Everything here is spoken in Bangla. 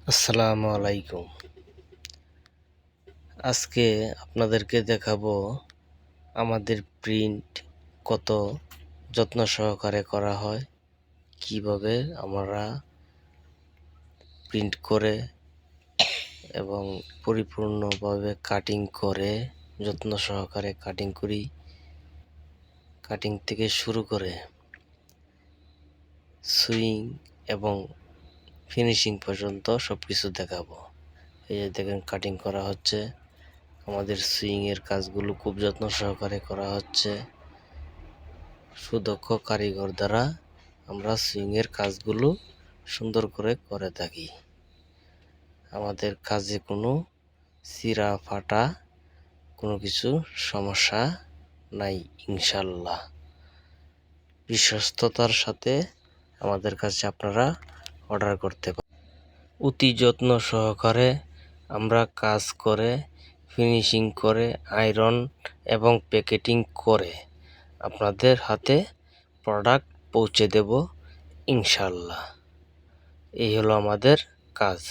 আসসালামু আলাইকুম। আজকে আপনাদেরকে দেখাবো আমাদের প্রিন্ট কত যত্ন সহকারে করা হয়, কিভাবে আমরা প্রিন্ট করে এবং পরিপূর্ণভাবে কাটিং করে যত্ন সহকারে কাটিং করি। কাটিং থেকে শুরু করে সুইং এবং ফিনিশিং পর্যন্ত সবকিছু দেখাবো। এই যে দেখেন কাটিং করা হচ্ছে, আমাদের সুইংয়ের কাজগুলো খুব যত্ন সহকারে করা হচ্ছে। সুদক্ষ কারিগর দ্বারা আমরা সুইংয়ের কাজগুলো সুন্দর করে থাকি। আমাদের কাজে কোনো চিরা ফাটা কোনো কিছু সমস্যা নাই ইনশাল্লাহ। বিশ্বস্ততার সাথে আমাদের কাছে আপনারা অর্ডার করতে পারেন। অতি যত্ন সহকারে আমরা কাজ করে ফিনিশিং করে আয়রন এবং প্যাকেটিং করে আপনাদের হাতে প্রোডাক্ট পৌঁছে দেব ইনশাল্লাহ। এই হলো আমাদের কাজ।